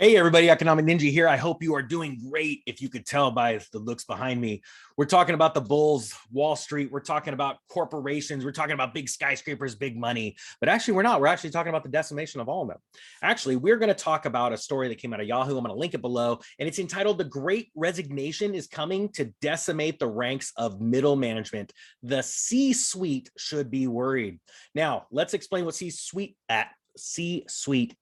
Hey everybody, Economic Ninja here. I hope you are doing great. If you could tell by the looks behind me, we're talking about the bulls, Wall Street. We're talking about corporations. We're talking about big skyscrapers, big money. But actually, we're not. We're actually talking about the decimation of all of them. Actually, we're going to talk about a story that came out of Yahoo. I'm going to link it below. And it's entitled "The Great Resignation is Coming to Decimate the Ranks of Middle Management. The C-suite should be worried." Now, let's explain what C-suite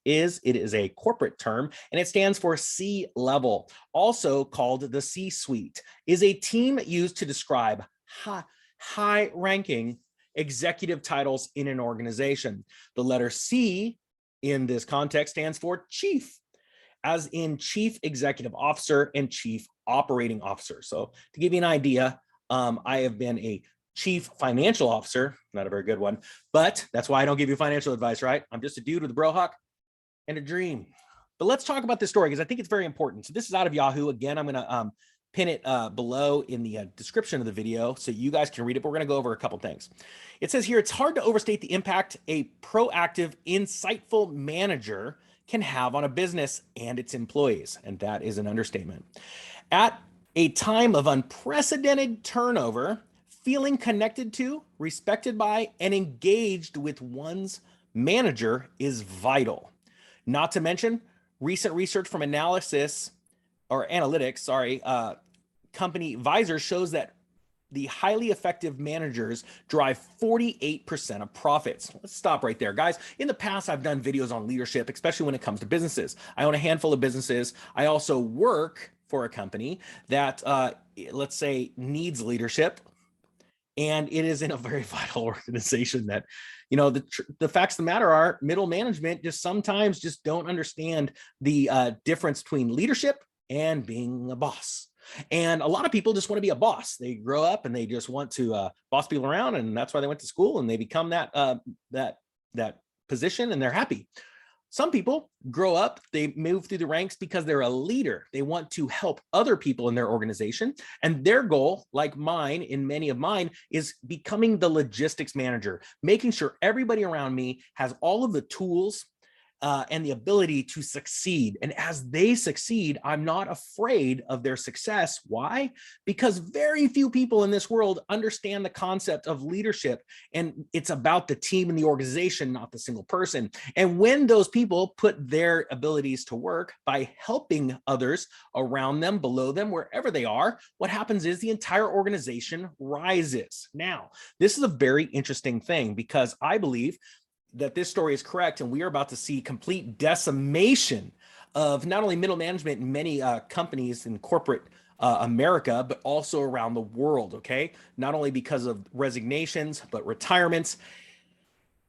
is. It is a corporate term and it stands for C-level, also called the C-suite, is a team used to describe high-ranking executive titles in an organization. The letter C in this context stands for chief, as in chief executive officer and chief operating officer. So to give you an idea, I have been a chief financial officer, not a very good one, but that's why I don't give you financial advice, right? I'm just a dude with a bro hawk and a dream. But let's talk about this story because I think it's very important. So this is out of Yahoo. Again, I'm going to pin it below in the description of the video so you guys can read it. But we're going to go over a couple things. It says here, it's hard to overstate the impact a proactive, insightful manager can have on a business and its employees. And that is an understatement. At a time of unprecedented turnover, feeling connected to, respected by, and engaged with one's manager is vital. Not to mention, recent research from analytics, company Visier shows that the highly effective managers drive 48% of profits. Let's stop right there, guys. In the past, I've done videos on leadership, especially when it comes to businesses. I own a handful of businesses. I also work for a company that, let's say, needs leadership. And it is in a very vital organization that, you know, the facts of the matter are middle management just sometimes just don't understand the difference between leadership and being a boss. And a lot of people just want to be a boss. They grow up and they just want to boss people around, and that's why they went to school and they become that position and they're happy. Some people grow up, they move through the ranks because they're a leader. They want to help other people in their organization. And their goal, like mine, in many of mine, is becoming the logistics manager, making sure everybody around me has all of the tools and the ability to succeed. And as they succeed, I'm not afraid of their success. Why? Because very few people in this world understand the concept of leadership. And it's about the team and the organization, not the single person. And when those people put their abilities to work by helping others around them, below them, wherever they are, what happens is the entire organization rises. Now, this is a very interesting thing because I believe that this story is correct, and we are about to see complete decimation of not only middle management in many companies in corporate America, but also around the world, okay? Not only because of resignations, but retirements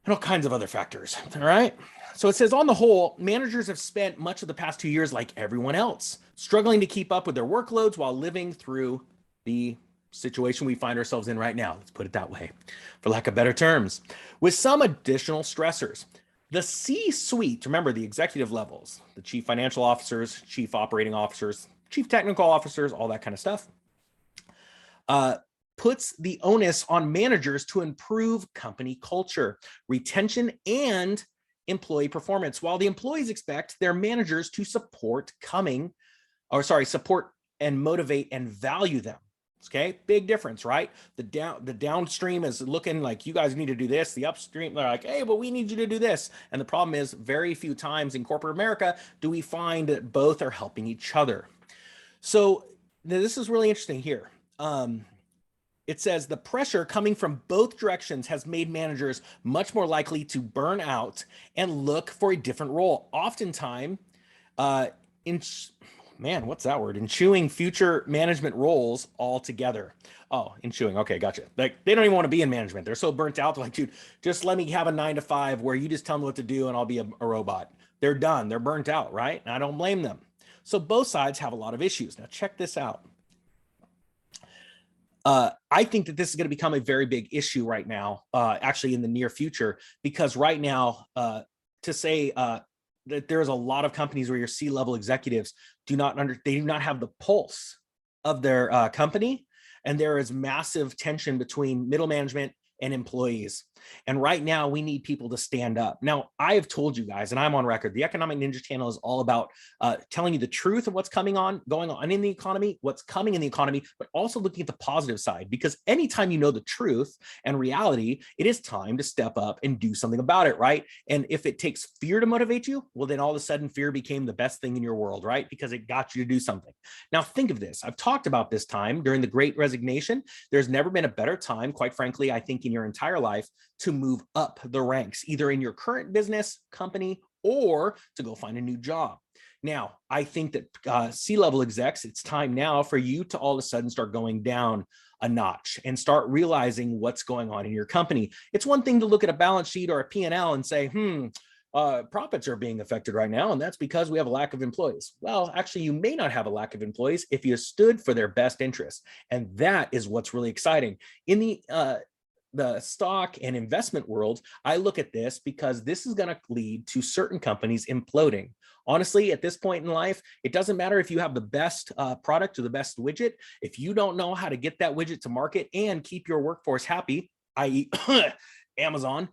and all kinds of other factors, all right? So it says, on the whole, managers have spent much of the past 2 years like everyone else, struggling to keep up with their workloads while living through the situation we find ourselves in right now. Let's put it that way, for lack of better terms, with some additional stressors. The C-suite, remember the executive levels, the chief financial officers, chief operating officers, chief technical officers, all that kind of stuff, puts the onus on managers to improve company culture, retention, and employee performance, while the employees expect their managers to support and motivate and value them. Okay, big difference, right? The downstream is looking like you guys need to do this. The upstream, they're like, hey, but we need you to do this. And the problem is very few times in corporate America do we find that both are helping each other. So this is really interesting here. It says the pressure coming from both directions has made managers much more likely to burn out and look for a different role. Oftentimes, ensuing future management roles altogether. Oh, ensuing. Okay, gotcha. Like they don't even want to be in management. They're so burnt out. They're like, dude, just let me have a 9 to 5 where you just tell me what to do and I'll be a robot. They're done. They're burnt out, right? And I don't blame them. So both sides have a lot of issues. Now check this out. I think that this is going to become a very big issue right now, actually in the near future, because right now, to say that there's a lot of companies where your C-level executives do not have the pulse of their company, and there is massive tension between middle management and employees. And right now we need people to stand up. Now, I have told you guys, and I'm on record, the Economic Ninja channel is all about telling you the truth of what's going on in the economy, what's coming in the economy, but also looking at the positive side, because anytime you know the truth and reality, it is time to step up and do something about it, right? And if it takes fear to motivate you, well, then all of a sudden fear became the best thing in your world, right? Because it got you to do something. Now, think of this. I've talked about this time during the Great Resignation. There's never been a better time, quite frankly, I think in your entire life, to move up the ranks, either in your current business, company, or to go find a new job. Now, I think that C-level execs, it's time now for you to all of a sudden start going down a notch and start realizing what's going on in your company. It's one thing to look at a balance sheet or a P&L and say, profits are being affected right now, and that's because we have a lack of employees. Well, actually, you may not have a lack of employees if you stood for their best interests. And that is what's really exciting. In the stock and investment world, I look at this because this is going to lead to certain companies imploding. Honestly, at this point in life, it doesn't matter if you have the best product or the best widget. If you don't know how to get that widget to market and keep your workforce happy, i.e. Amazon,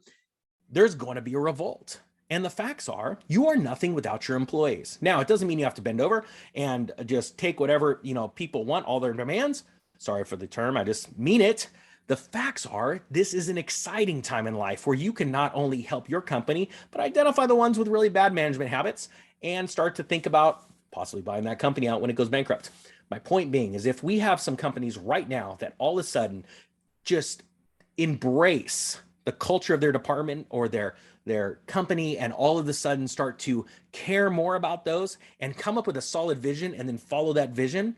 there's going to be a revolt. And the facts are, you are nothing without your employees. Now, it doesn't mean you have to bend over and just take whatever people want, all their demands. Sorry for the term, I just mean it. The facts are, this is an exciting time in life where you can not only help your company, but identify the ones with really bad management habits and start to think about possibly buying that company out when it goes bankrupt. My point being is, if we have some companies right now that all of a sudden just embrace the culture of their department or their company, and all of a sudden start to care more about those and come up with a solid vision and then follow that vision,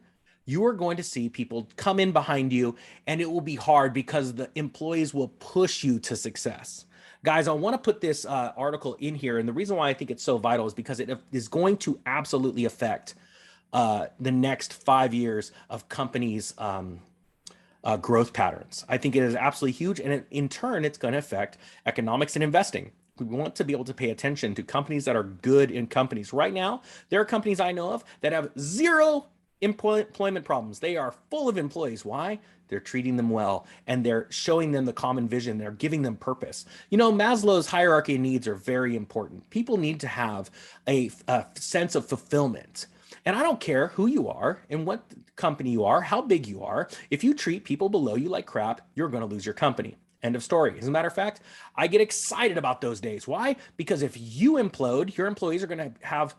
you are going to see people come in behind you, and it will be hard because the employees will push you to success. Guys, I want to put this article in here, and the reason why I think it's so vital is because it is going to absolutely affect the next 5 years of companies' growth patterns. I think it is absolutely huge, and in turn, it's going to affect economics and investing. We want to be able to pay attention to companies that are good in companies. Right now, there are companies I know of that have zero employment problems. They are full of employees. Why? They're treating them well, and they're showing them the common vision. They're giving them purpose. Maslow's hierarchy of needs are very important. People need to have a sense of fulfillment. And I don't care who you are and what company you are, how big you are. If you treat people below you like crap, you're going to lose your company. End of story. As a matter of fact, I get excited about those days. Why? Because if you implode, your employees are going to have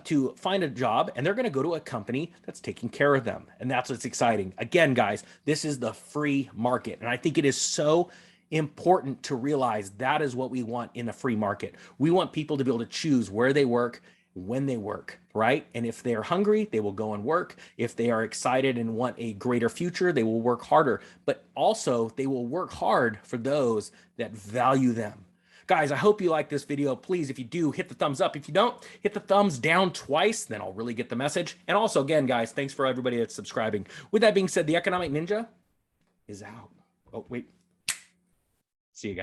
to find a job, and they're going to go to a company that's taking care of them. And that's what's exciting. Again, guys, this is the free market. And I think it is so important to realize that is what we want in a free market. We want people to be able to choose where they work, when they work, right? And if they're hungry, they will go and work. If they are excited and want a greater future, they will work harder. But also, they will work hard for those that value them. Guys, I hope you like this video. Please, if you do, hit the thumbs up. If you don't, hit the thumbs down twice, then I'll really get the message. And also, again, guys, thanks for everybody that's subscribing. With that being said, the Economic Ninja is out. Oh, wait. See you guys.